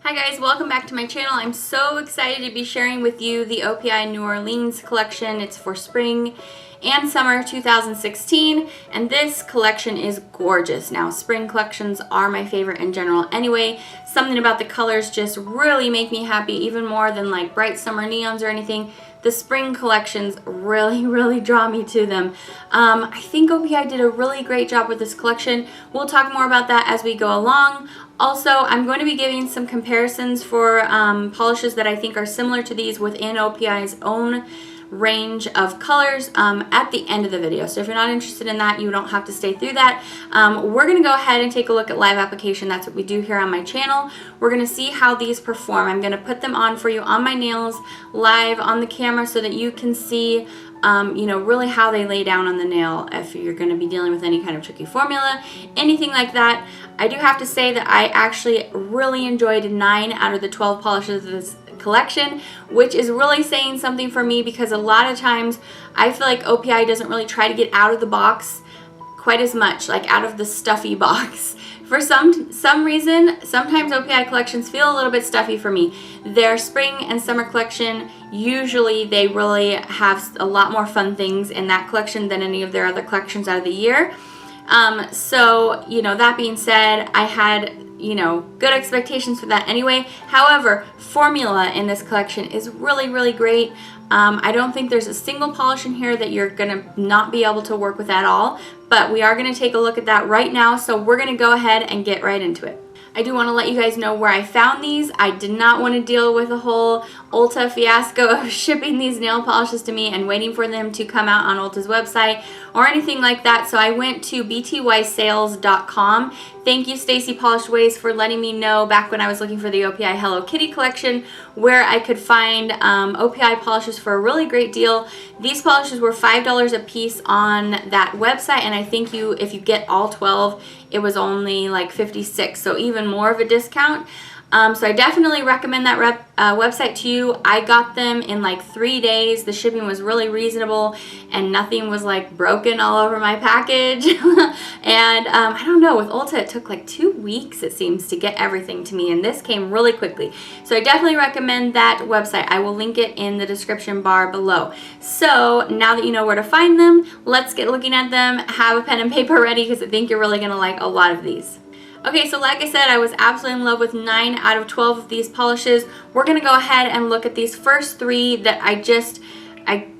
Hi guys, welcome back to my channel. I'm so excited to be sharing with you the OPI New Orleans collection. It's for spring and summer 2016, and this collection is gorgeous. Now, spring collections are my favorite in general anyway. Something about the colors just really make me happy, even more than like bright summer neons or anything. The spring collections really draw me to them. I think OPI did a really great job with this collection. We'll talk more about that as we go along. Also, I'm going to be giving some comparisons for polishes that I think are similar to these within OPI's own range of colors at the end of the video. So if you're not interested in that, you don't have to stay through that. We're going to go ahead and take a look at live application. That's what we do here on my channel. We're going to see how these perform. I'm going to put them on for you on my nails live on the camera so that you can see you know, really how they lay down on the nail if you're going to be dealing with any kind of tricky formula, anything like that. I do have to say that I actually really enjoyed 9 out of the 12 polishes of this collection, which is really saying something for me because a lot of times I feel like OPI doesn't really try to get out of the box quite as much, like out of the stuffy box. For some reason, sometimes OPI collections feel a little bit stuffy for me. Their spring and summer collection, usually they really have a lot more fun things in that collection than any of their other collections out of the year. So, you know, that being said, I had, you know, good expectations for that anyway. However, formula in this collection is really great. I don't think there's a single polish in here that you're going to not be able to work with at all, but we are going to take a look at that right now, so we're going to go ahead and get right into it. I do want to let you guys know where I found these. I did not want to deal with a whole Ulta fiasco of shipping these nail polishes to me and waiting for them to come out on Ulta's website or anything like that. So I went to btysales.com. Thank you, Stacy Polished Ways, for letting me know back when I was looking for the OPI Hello Kitty collection where I could find OPI polishes for a really great deal. These polishes were $5 a piece on that website, and I think if you get all 12, it was only like $56, so even more of a discount. So I definitely recommend that website to you. I got them in like 3 days. The shipping was really reasonable and nothing was like broken all over my package. And I don't know, with Ulta it took like 2 weeks, it seems, to get everything to me, and this came really quickly. So I definitely recommend that website. I will link it in the description bar below. So now that you know where to find them, let's get looking at them. Have a pen and paper ready because I think you're really going to like a lot of these. Okay, so like I said, I was absolutely in love with 9 out of 12 of these polishes. We're going to go ahead and look at these first 3 that I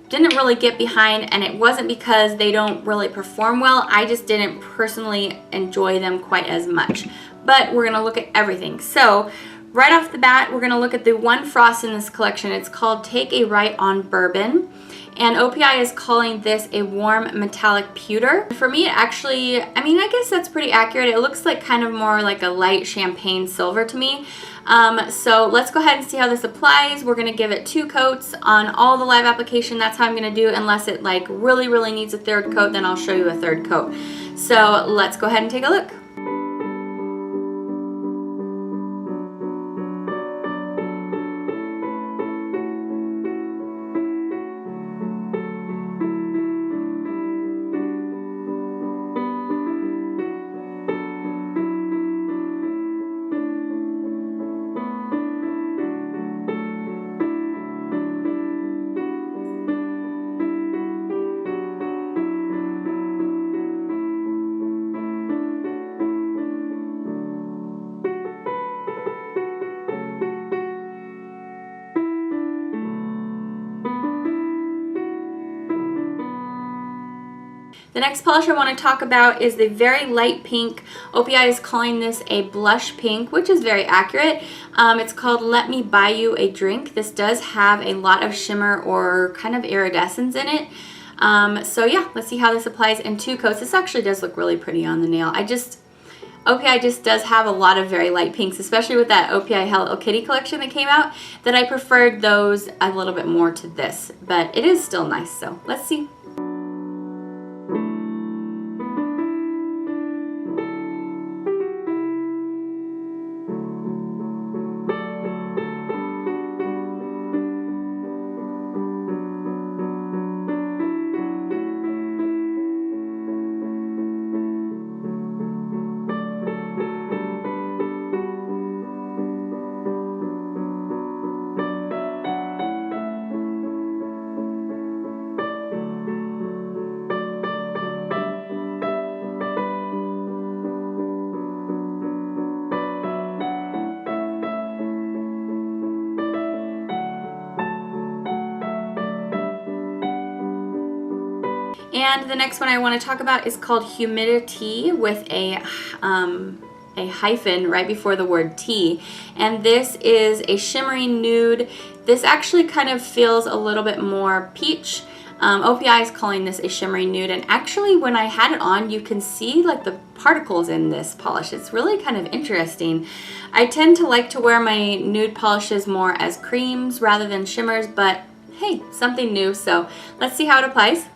didn't really get behind, and it wasn't because they don't really perform well. I just didn't personally enjoy them quite as much. But we're going to look at everything. So right off the bat, we're going to look at the one frost in this collection. It's called Take a Rite on Bourbon. And OPI is calling this a warm metallic pewter. For me, actually, I mean, I guess that's pretty accurate. It looks like kind of more like a light champagne silver to me. So let's go ahead and see how this applies. We're gonna give it 2 coats on all the live application. That's how I'm gonna do, unless it like really needs a 3rd coat, then I'll show you a 3rd coat. So let's go ahead and take a look. The next polish I want to talk about is the very light pink. OPI is calling this a blush pink, which is very accurate. It's called Let Me Buy You a Drink. This does have a lot of shimmer or kind of iridescence in it. So yeah, let's see how this applies in 2 coats. This actually does look really pretty on the nail. OPI just does have a lot of very light pinks, especially with that OPI Hello Kitty collection that came out, that I preferred those a little bit more to this. But it is still nice, so let's see. And the next one I want to talk about is called Humidity with a hyphen right before the word tea. And this is a shimmery nude. This actually kind of feels a little bit more peach. OPI is calling this a shimmery nude, and actually when I had it on, you can see like the particles in this polish. It's really kind of interesting. I tend to like to wear my nude polishes more as creams rather than shimmers, but hey, something new. So let's see how it applies.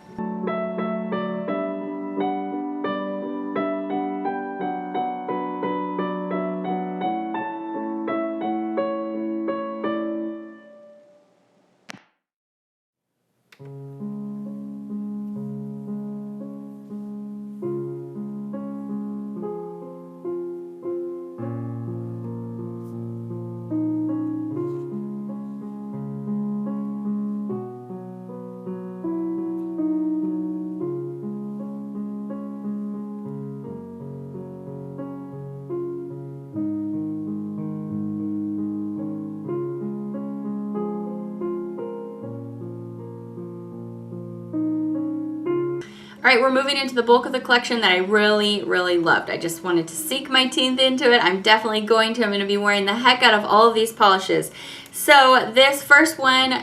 All right, we're moving into the bulk of the collection that I really, really loved. I just wanted to sink my teeth into it. I'm definitely going to. I'm going to be wearing the heck out of all of these polishes. So this first one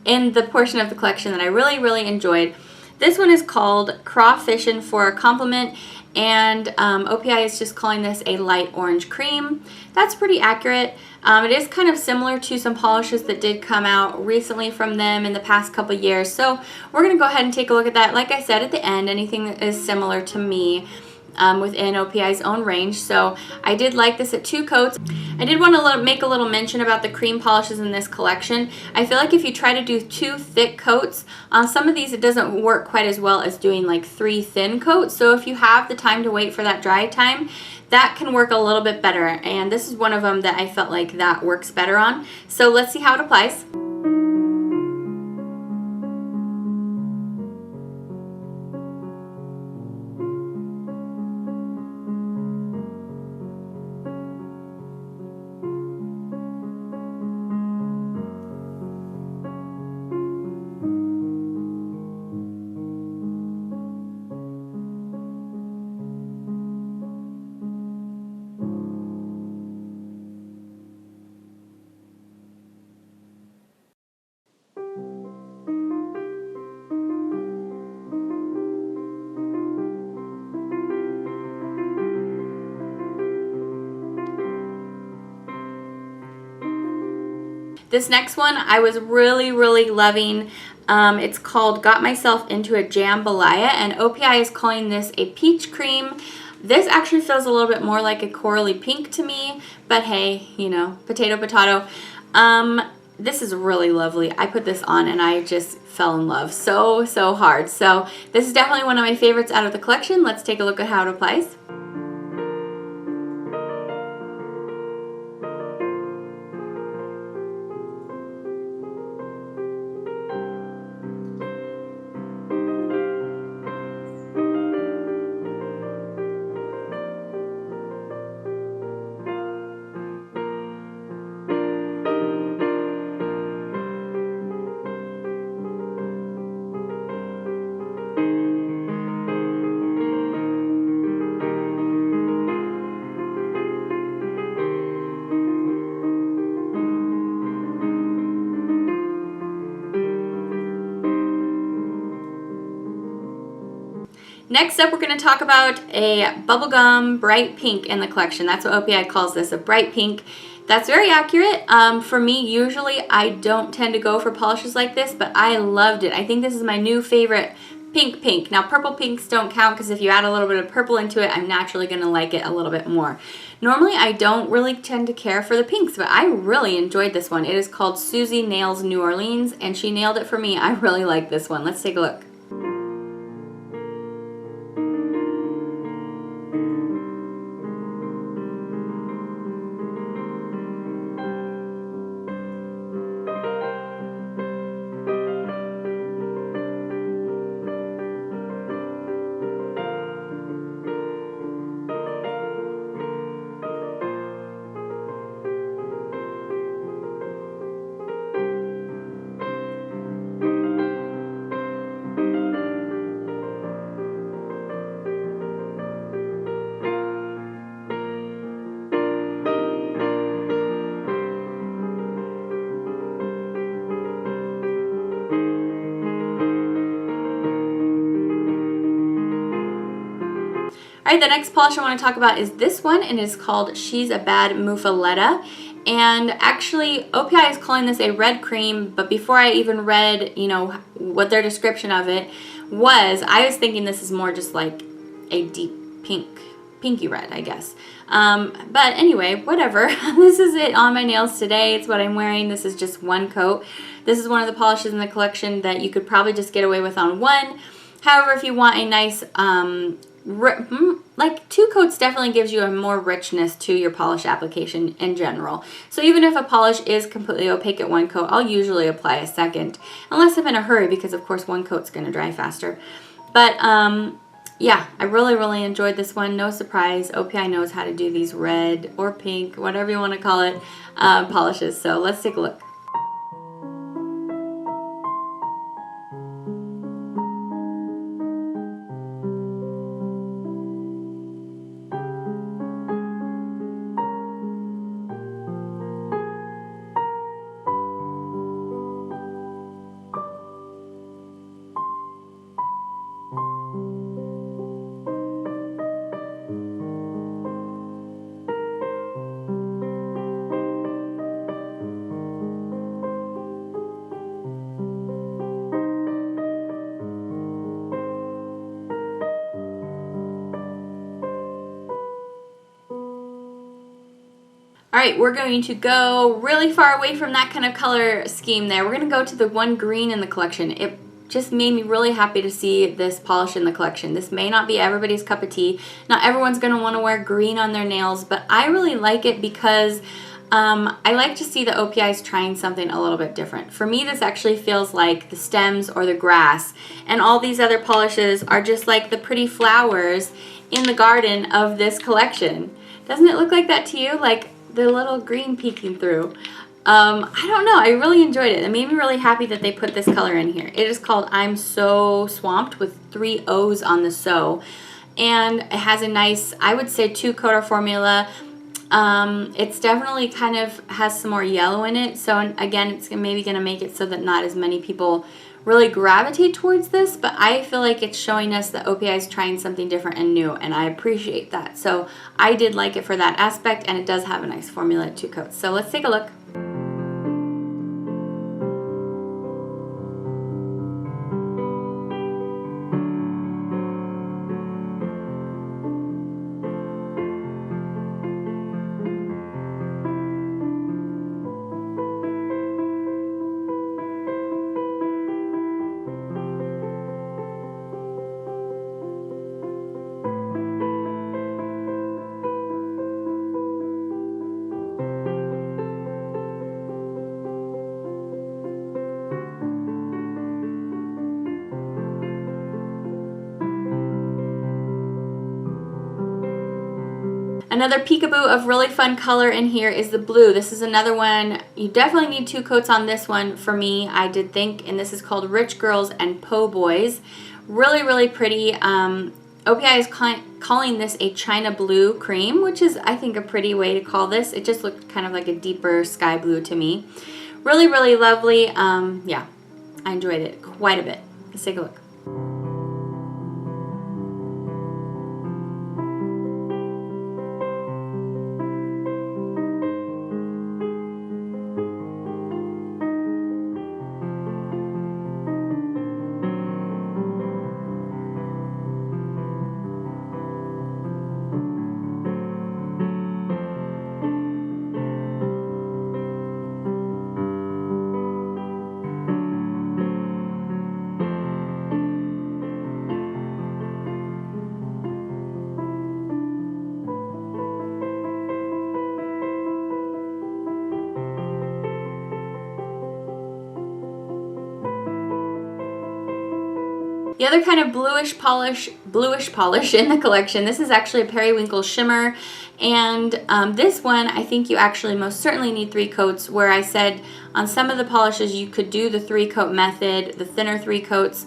in the portion of the collection that I really, really enjoyed, this one is called Crawfishin for a Compliment, and OPI is just calling this a light orange cream. That's pretty accurate. It is kind of similar to some polishes that did come out recently from them in the past couple years. So we're going to go ahead and take a look at that. Like I said at the end, anything that is similar to me within OPI's own range. So I did like this at 2 coats. I did want to make a little mention about the cream polishes in this collection. I feel like if you try to do 2 thick coats, on some of these it doesn't work quite as well as doing like 3 thin coats. So if you have the time to wait for that dry time, that can work a little bit better. And this is one of them that I felt like that works better on. So let's see how it applies. This next one I was really, really loving. It's called Got Myself Into a Jam-balaya, and OPI is calling this a peach cream. This actually feels a little bit more like a corally pink to me, but hey, you know, potato, potato. This is really lovely. I put this on and I just fell in love so, so hard. So this is definitely one of my favorites out of the collection. Let's take a look at how it applies. Next up, we're going to talk about a bubblegum bright pink in the collection. That's what OPI calls this, a bright pink. That's very accurate. For me, usually I don't tend to go for polishes like this, but I loved it. I think this is my new favorite pink. Now, purple pinks don't count because if you add a little bit of purple into it, I'm naturally going to like it a little bit more. Normally, I don't really tend to care for the pinks, but I really enjoyed this one. It is called Suzi Nails New Orleans, and she nailed it for me. I really like this one. Let's take a look. Alright, the next polish I want to talk about is this one, and it's called She's a Bad Muffaletta. And actually, OPI is calling this a red cream, but before I even read, you know, what their description of it was, I was thinking this is more just like a deep pinky red, I guess. But anyway, whatever. This is it on my nails today. It's what I'm wearing. This is just one coat. This is one of the polishes in the collection that you could probably just get away with on one. However, if you want a nice, like 2 coats definitely gives you a more richness to your polish application in general. So even if a polish is completely opaque at 1 coat, I'll usually apply a second, unless I'm in a hurry, because of course 1 coat's going to dry faster. But yeah, I really enjoyed this one. No surprise, OPI knows how to do these red or pink, whatever you want to call it, polishes. So let's take a look. Alright, we're going to go really far away from that kind of color scheme there. We're going to go to the one green in the collection. It just made me really happy to see this polish in the collection. This may not be everybody's cup of tea. Not everyone's going to want to wear green on their nails, but I really like it because I like to see the OPIs trying something a little bit different. For me, this actually feels like the stems or the grass, and all these other polishes are just like the pretty flowers in the garden of this collection. Doesn't it look like that to you? Like the little green peeking through. I don't know, I really enjoyed it. It made me really happy that they put this color in here. It is called I'm Sooo Swamped with 3 O's on the Sooo. And it has a nice, I would say, 2-coater formula. It's definitely kind of has some more yellow in it. So again, it's maybe going to make it so that not as many people really gravitate towards this, but I feel like it's showing us that OPI is trying something different and new, and I appreciate that. So I did like it for that aspect, and it does have a nice formula at 2 coats. So let's take a look. Another peekaboo of really fun color in here is the blue. This is another one. You definitely need 2 coats on this one for me, I did think, and this is called Rich Girls and Po Boys. Really pretty. OPI is calling this a China Blue cream, which is, I think, a pretty way to call this. It just looked kind of like a deeper sky blue to me. Really lovely. Yeah, I enjoyed it quite a bit. Let's take a look. The other kind of bluish polish in the collection, this is actually a Periwinkle Shimmer, and this one I think you actually most certainly need 3 coats, where I said on some of the polishes you could do the 3-coat method, the thinner 3 coats.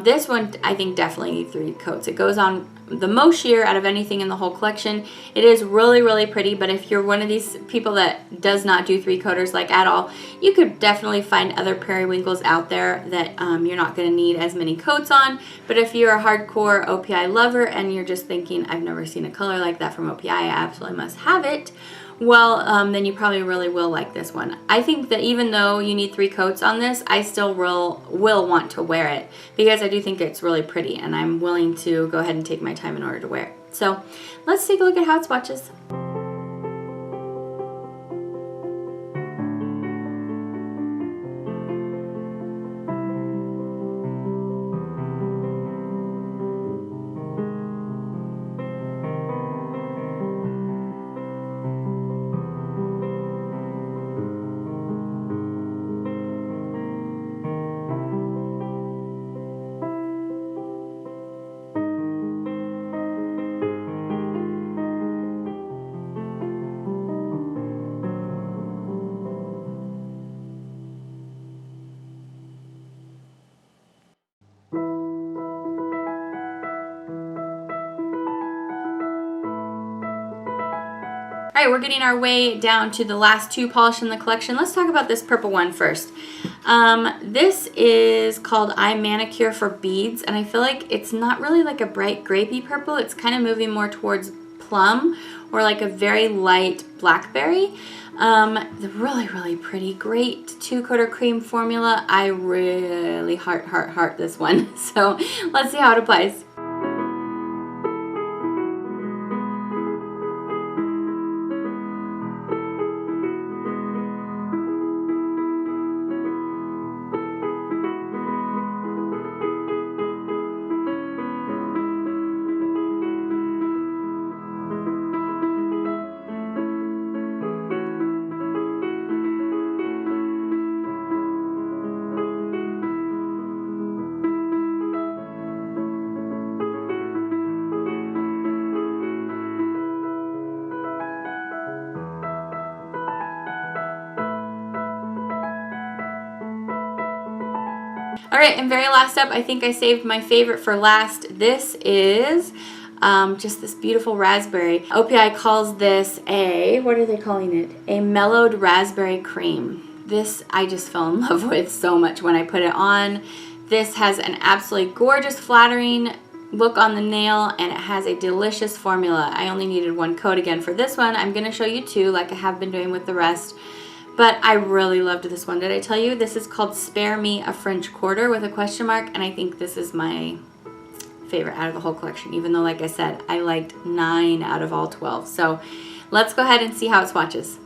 This one I think definitely need 3 coats. It goes on the most sheer out of anything in the whole collection. It is really, really pretty, but if you're one of these people that does not do 3-coaters like at all, you could definitely find other periwinkles out there that you're not going to need as many coats on. But if you're a hardcore OPI lover and you're just thinking, I've never seen a color like that from OPI, I absolutely must have it, well, then you probably really will like this one. I think that even though you need 3 coats on this, I still will want to wear it because I do think it's really pretty, and I'm willing to go ahead and take my time in order to wear it. So let's take a look at how it swatches. All right, we're getting our way down to the last 2 polish in the collection. Let's talk about this purple one first. This is called I Manicure for Beads, and I feel like it's not really like a bright grapey purple. It's kind of moving more towards plum or like a very light blackberry. Really, really pretty. Great 2-coater cream formula. I really heart this one. So let's see how it applies. All right, and very last up, I think I saved my favorite for last. This is just this beautiful raspberry. OPI calls this a, what are they calling it? A mellowed raspberry cream. This I just fell in love with so much when I put it on. This has an absolutely gorgeous, flattering look on the nail, and it has a delicious formula. I only needed 1 coat again for this one. I'm going to show you 2 like I have been doing with the rest. But I really loved this one. Did I tell you? This is called Spare Me a French Quarter with a question mark, and I think this is my favorite out of the whole collection, even though, like I said, I liked 9 out of all 12. So let's go ahead and see how it swatches.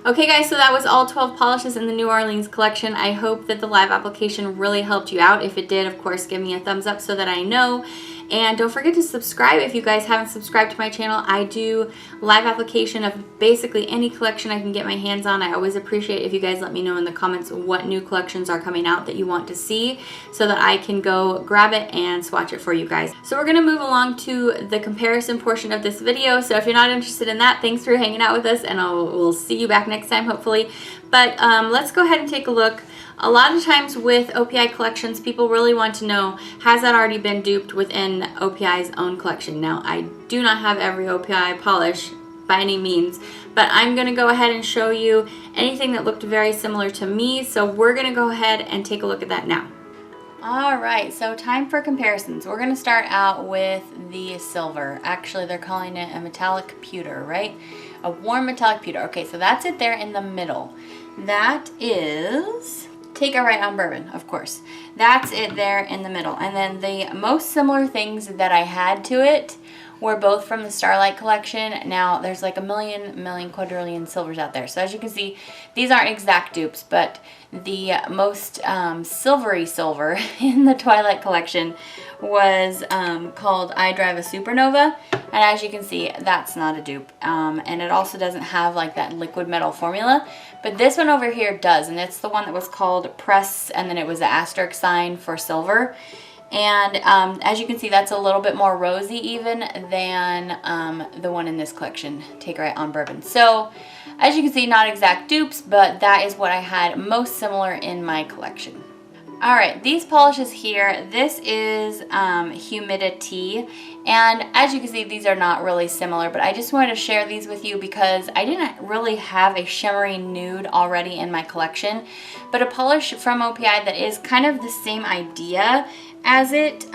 Okay guys, so that was all 12 polishes in the New Orleans collection. I hope that the live application really helped you out. If it did, of course, give me a thumbs up so that I know. And don't forget to subscribe if you guys haven't subscribed to my channel. I do live application of basically any collection I can get my hands on. I always appreciate if you guys let me know in the comments what new collections are coming out that you want to see so that I can go grab it and swatch it for you guys. So we're going to move along to the comparison portion of this video. So if you're not interested in that, thanks for hanging out with us, and we'll see you back next time hopefully. But let's go ahead and take a look. A lot of times with OPI collections, people really want to know, has that already been duped within OPI's own collection? Now, I do not have every OPI polish by any means, but I'm going to go ahead and show you anything that looked very similar to me. So we're going to go ahead and take a look at that now. All right, so time for comparisons. We're going to start out with the silver. Actually, they're calling it a metallic pewter, right? A warm metallic pewter. Okay, so that's it there in the middle. That is... Take a Right on Bourbon, of course. That's it there in the middle. And then the most similar things that I had to it were both from the Starlight collection. Now, there's like a million quadrillion silvers out there. So as you can see, these aren't exact dupes, but the most silvery silver in the Twilight collection was called I Drive a Supernova. And as you can see, that's not a dupe. And it also doesn't have like that liquid metal formula. But this one over here does, and it's the one that was called Press, and then it was the asterisk sign for silver. And as you can see, that's a little bit more rosy even than the one in this collection, Take Right on Bourbon. So as you can see, not exact dupes, but that is what I had most similar in my collection. All right, these polishes here, this is Humidi-Tea, and as you can see, these are not really similar, but I just wanted to share these with you because I didn't really have a shimmery nude already in my collection, but a polish from OPI that is kind of the same idea as it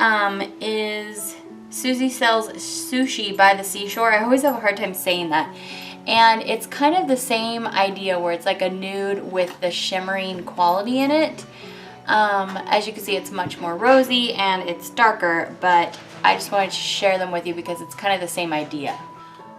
is Suzi sells Sushi by the Seashore. I always have a hard time saying that. And it's kind of the same idea where it's like a nude with the shimmering quality in it. As you can see, it's much more rosy and it's darker, but I just wanted to share them with you because it's kind of the same idea.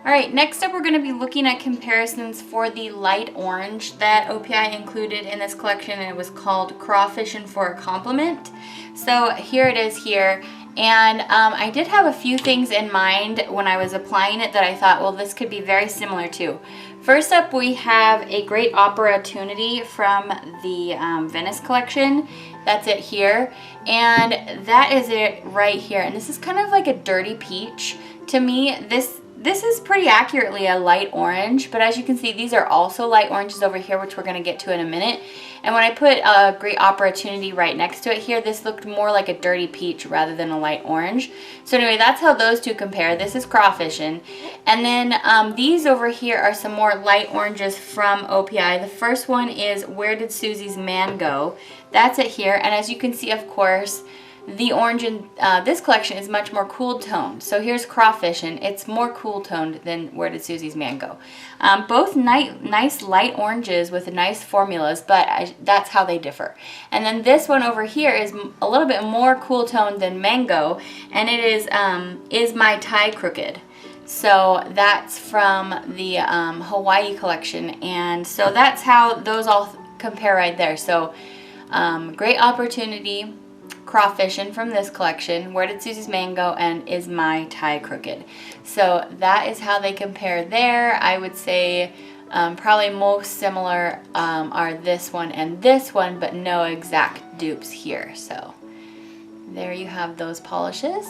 Alright, next up we're going to be looking at comparisons for the light orange that OPI included in this collection, and it was called Crawfishin for a Compliment. So here it is here, and I did have a few things in mind when I was applying it that I thought, well, this could be very similar to. First up, we have a Great Opportunity from the Venice collection. That's it here, and that is it right here. And this is kind of like a dirty peach. To me, this is pretty accurately a light orange, but as you can see, these are also light oranges over here, which we're going to get to in a minute. And when I put a Great Opportunity right next to it here, this looked more like a dirty peach rather than a light orange. So anyway, that's how those two compare. This is Crawfishin. And then these over here are some more light oranges from OPI. The first one is Where Did Suzi's Man Go? That's it here. And as you can see, of course, the orange in this collection is much more cool toned. So here's Crawfishin. It's more cool toned than Where Did Suzi's Man Go? Both nice light oranges with nice formulas, but that's how they differ. And then this one over here is a little bit more cool toned than Mango, and it is My Thai Crooked. So that's from the Hawaii collection, and so that's how those all compare right there. So Great Opportunity, Crawfishin from this collection, Where Did Suzi's Man Go, and Is My Thai Crooked. So that is how they compare there. I would say probably most similar are this one and this one, but no exact dupes here. So there you have those polishes.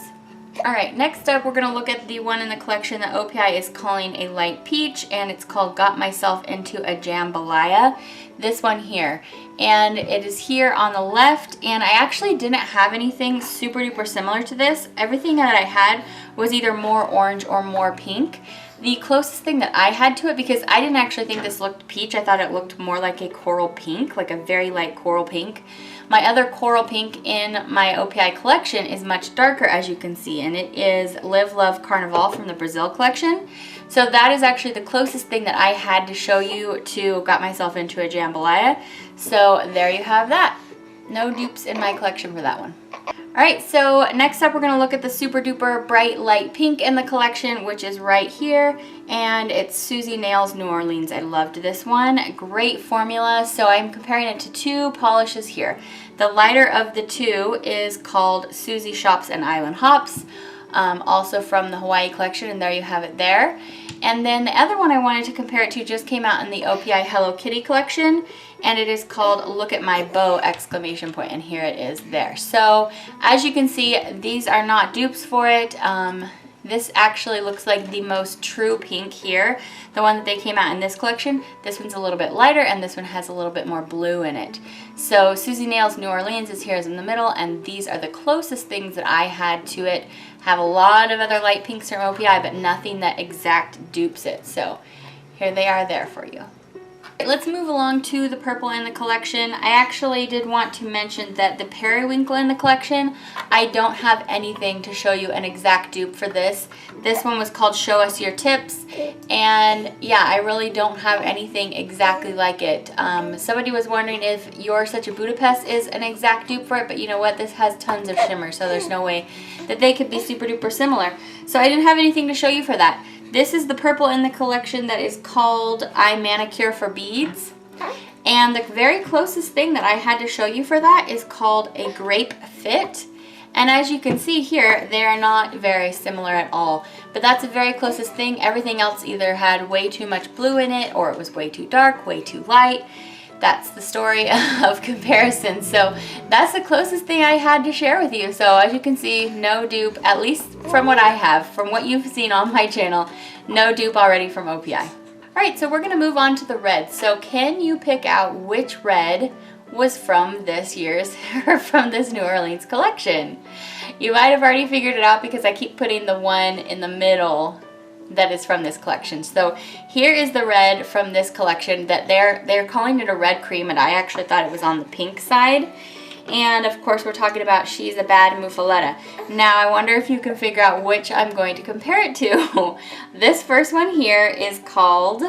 Alright, next up we're going to look at the one in the collection that OPI is calling a light peach, and it's called Got Myself Into a Jam-balaya. This one here. And it is here on the left, and I actually didn't have anything super duper similar to this. Everything that I had was either more orange or more pink. The closest thing that I had to it, because I didn't actually think this looked peach, I thought it looked more like a coral pink, like a very light coral pink. My other coral pink in my OPI collection is much darker, as you can see, and it is Live Love Carnival from the Brazil collection. So that is actually the closest thing that I had to show you to Got Myself Into a Jam-balaya. So there you have that. No dupes in my collection for that one. Alright, so next up we're going to look at the super duper bright light pink in the collection, which is right here, and it's Suzi Nails New Orleans. I loved this one. Great formula. So I'm comparing it to two polishes here. The lighter of the two is called Suzi Shops and Island Hops, also from the Hawaii collection, and there you have it there. And then the other one I wanted to compare it to just came out in the OPI Hello Kitty collection, and it is called Look at My Bow! Exclamation point, and here it is there. So as you can see, these are not dupes for it. This actually looks like the most true pink here, the one that they came out in this collection. This one's a little bit lighter, and this one has a little bit more blue in it. So Suzi Nails New Orleans is here in the middle, and these are the closest things that I had to it. Have a lot of other light pinks from OPI, but nothing that exact dupes it. So here they are there for you. Let's move along to the purple in the collection. I actually did want to mention that the Periwinkle in the collection, I don't have anything to show you an exact dupe for this. This one was called Show Us Your Tips, and yeah, I really don't have anything exactly like it. Somebody was wondering if You're Such a Budapest is an exact dupe for it, but you know what? This has tons of shimmer, so there's no way that they could be super duper similar. So I didn't have anything to show you for that. This is the purple in the collection that is called I Manicure for Beads. And the very closest thing that I had to show you for that is called a Grape Fit. And as you can see here, they are not very similar at all. But that's the very closest thing. Everything else either had way too much blue in it, or it was way too dark, way too light. That's the story of comparison. So that's the closest thing I had to share with you. So as you can see, no dupe, at least from what I have, from what you've seen on my channel, no dupe already from OPI. All right, so we're gonna move on to the red. So can you pick out which red was from this year's, or from this New Orleans collection? You might have already figured it out because I keep putting the one in the middle that is from this collection. So here is the red from this collection that they're calling it a red cream, and I actually thought it was on the pink side. And of course we're talking about She's a Bad Muffaletta. Now I wonder if you can figure out which I'm going to compare it to. This first one here is called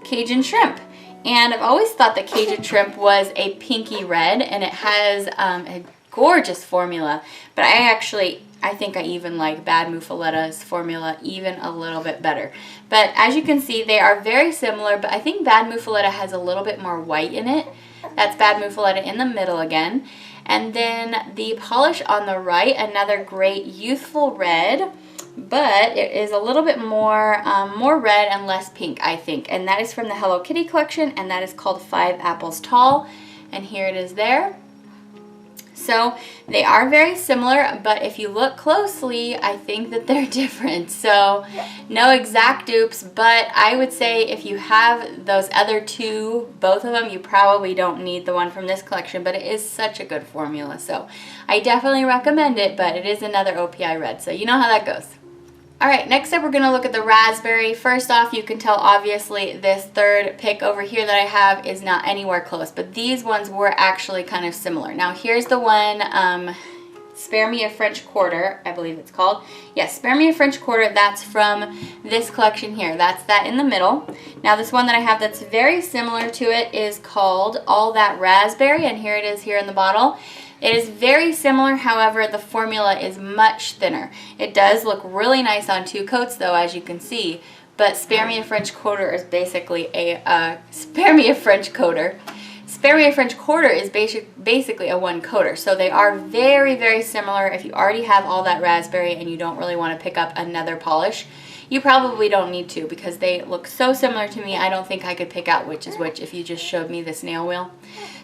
Cajun Shrimp. And I've always thought that Cajun Shrimp was a pinky red, and it has a gorgeous formula. But I think I even like Bad Muffaletta's formula even a little bit better. But as you can see, they are very similar, but I think Bad Muffaletta has a little bit more white in it. That's Bad Muffaletta in the middle again. And then the polish on the right, another great youthful red, but it is a little bit more more red and less pink, I think. And that is from the Hello Kitty collection, and that is called 5 Apples Tall. And here it is there. So they are very similar, but if you look closely, I think that they're different. So no exact dupes, but I would say if you have those other two, both of them, you probably don't need the one from this collection, but it is such a good formula. So I definitely recommend it, but it is another OPI red, so you know how that goes. Alright, next up we're going to look at the raspberry. First off, you can tell obviously this third pick over here that I have is not anywhere close, but these ones were actually kind of similar. Now here's the one, Spare Me a French Quarter, I believe it's called. Yes, Spare Me a French Quarter, that's from this collection here. That's that in the middle. Now this one that I have that's very similar to it is called All That Raspberry, and here it is here in the bottle. It is very similar, however, the formula is much thinner. It does look really nice on 2 coats though, as you can see, but Spare Me a French Quarter is basically a, Spare Me a French Coater. Spare Me a French Quarter is basically a 1 coater, so they are very, very similar. If you already have All That Raspberry and you don't really want to pick up another polish, you probably don't need to because they look so similar to me. I don't think I could pick out which is which if you just showed me this nail wheel.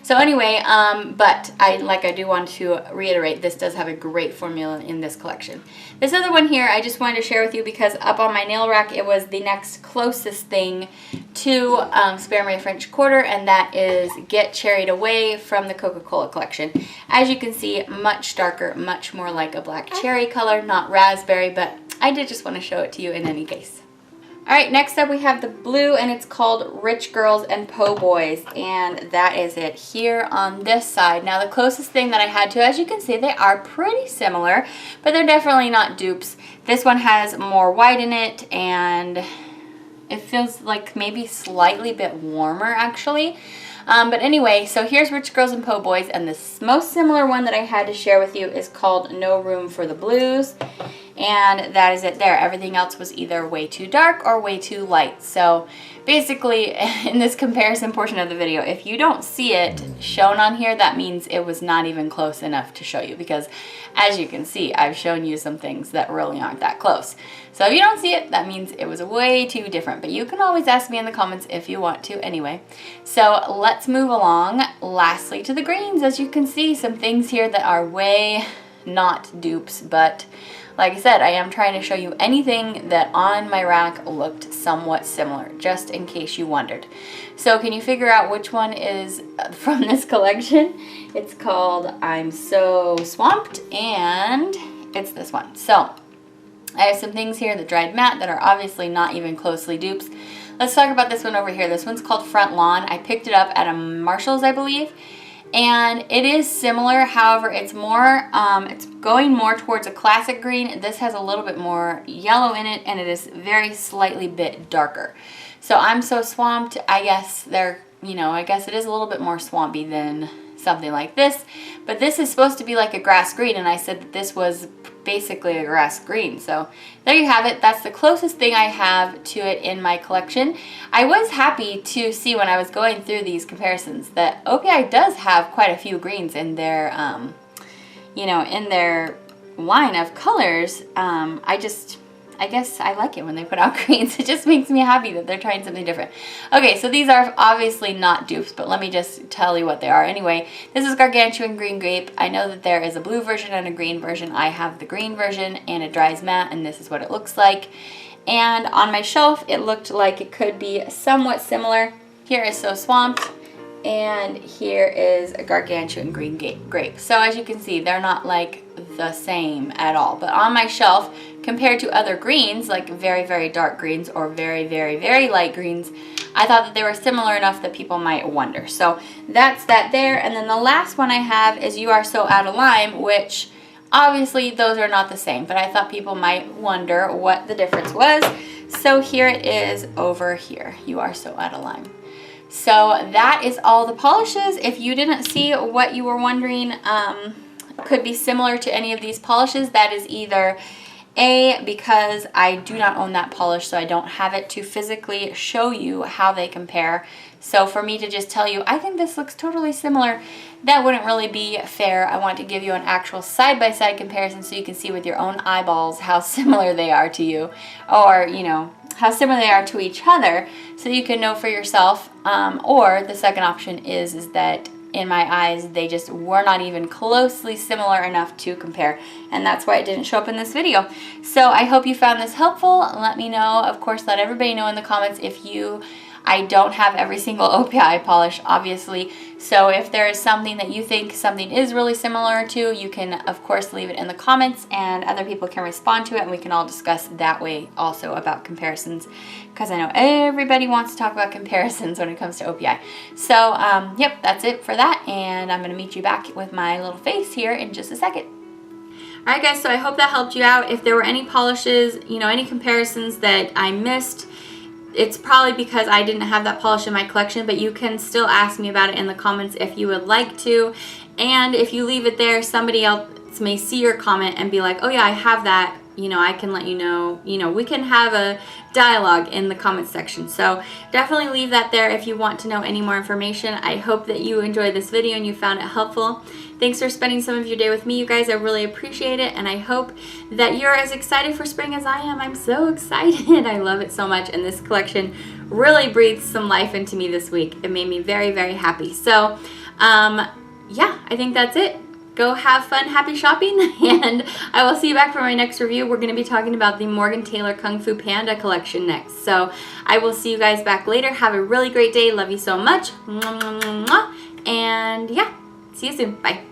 So anyway, but I do want to reiterate, this does have a great formula in this collection. This other one here, I just wanted to share with you because up on my nail rack, it was the next closest thing to Spare Me a French Quarter, and that is Get Cherried Away from the Coca-Cola collection. As you can see, much darker, much more like a black cherry color, not raspberry, but I did just want to show it to you in any case. Alright, next up we have the blue, and it's called Rich Girls and Po' Boys, and that is it here on this side. Now the closest thing that I had to, as you can see, they are pretty similar, but they're definitely not dupes. This one has more white in it, and it feels like maybe slightly bit warmer actually. But anyway, so here's Rich Girls and Po' Boys, and the most similar one that I had to share with you is called No Room for the Blues. And that is it there. Everything else was either way too dark or way too light. So basically, in this comparison portion of the video, if you don't see it shown on here, that means it was not even close enough to show you. Because as you can see, I've shown you some things that really aren't that close. So if you don't see it, that means it was way too different. But you can always ask me in the comments if you want to anyway. So let's move along. Lastly, to the greens. As you can see, some things here that are way not dupes, but like I said, I am trying to show you anything that on my rack looked somewhat similar, just in case you wondered. So can you figure out which one is from this collection? It's called I'm So Swamped, and it's this one. So I have some things here, the dried matte, that are obviously not even closely dupes. let's talk about this one over here. This one's called Front Lawn. I picked it up at a Marshall's, I believe. And it is similar, however, it's more, it's going more towards a classic green. This has a little bit more yellow in it, and it is very slightly bit darker. So I'm So Swamped, I guess they're, you know, I guess it is a little bit more swampy than something like this. But this is supposed to be like a grass green, and I said that this was basically a grass green. So there you have it. That's the closest thing I have to it in my collection. I was happy to see when I was going through these comparisons that OPI does have quite a few greens in their, you know, in their line of colors. I guess I like it when they put out greens. It just makes me happy that they're trying something different. Okay, so these are obviously not dupes, but let me just tell you what they are. Anyway, this is Gargantuan Green Grape. I know that there is a blue version and a green version. I have the green version, and it dries matte, and this is what it looks like. And on my shelf, it looked like it could be somewhat similar. Here is So Swamped, and here is a Gargantuan Green Grape. So as you can see, they're not like the same at all. But on my shelf, compared to other greens, like very, very dark greens or very, very, very light greens, I thought that they were similar enough that people might wonder. So that's that there. And then the last one I have is You Are So Out of Lime, which obviously those are not the same, but I thought people might wonder what the difference was. So here it is over here, You Are So Out of Lime. So that is all the polishes. If you didn't see what you were wondering could be similar to any of these polishes, that is either A, because I do not own that polish, so I don't have it to physically show you how they compare. So for me to just tell you, I think this looks totally similar, that wouldn't really be fair. I want to give you an actual side-by-side comparison so you can see with your own eyeballs how similar they are to you, or, you know, how similar they are to each other, so you can know for yourself. Or the second option is that in my eyes, they just were not even closely similar enough to compare, and that's why it didn't show up in this video. So I hope you found this helpful. Let me know, of course, let everybody know in the comments if I don't have every single OPI polish, obviously, so if there is something that you think something is really similar to, you can, of course, leave it in the comments, and other people can respond to it, and we can all discuss that way also about comparisons, because I know everybody wants to talk about comparisons when it comes to OPI. So, yep, that's it for that, and I'm going to meet you back with my little face here in just a second. Alright guys, so I hope that helped you out. If there were any polishes, you know, any comparisons that I missed, it's probably because I didn't have that polish in my collection, but you can still ask me about it in the comments if you would like to. And if you leave it there, somebody else may see your comment and be like, oh yeah, I have that. You know, I can let you know, we can have a dialogue in the comments section. So definitely leave that there if you want to know any more information. I hope that you enjoyed this video and you found it helpful. Thanks for spending some of your day with me, you guys. I really appreciate it, and I hope that you're as excited for spring as I am. I'm so excited. I love it so much, and this collection really breathed some life into me this week. It made me very, very happy. So, yeah, I think that's it. Go have fun, happy shopping, and I will see you back for my next review. We're going to be talking about the Morgan Taylor Kung Fu Panda collection next. So I will see you guys back later. Have a really great day. Love you so much. And yeah, see you soon. Bye.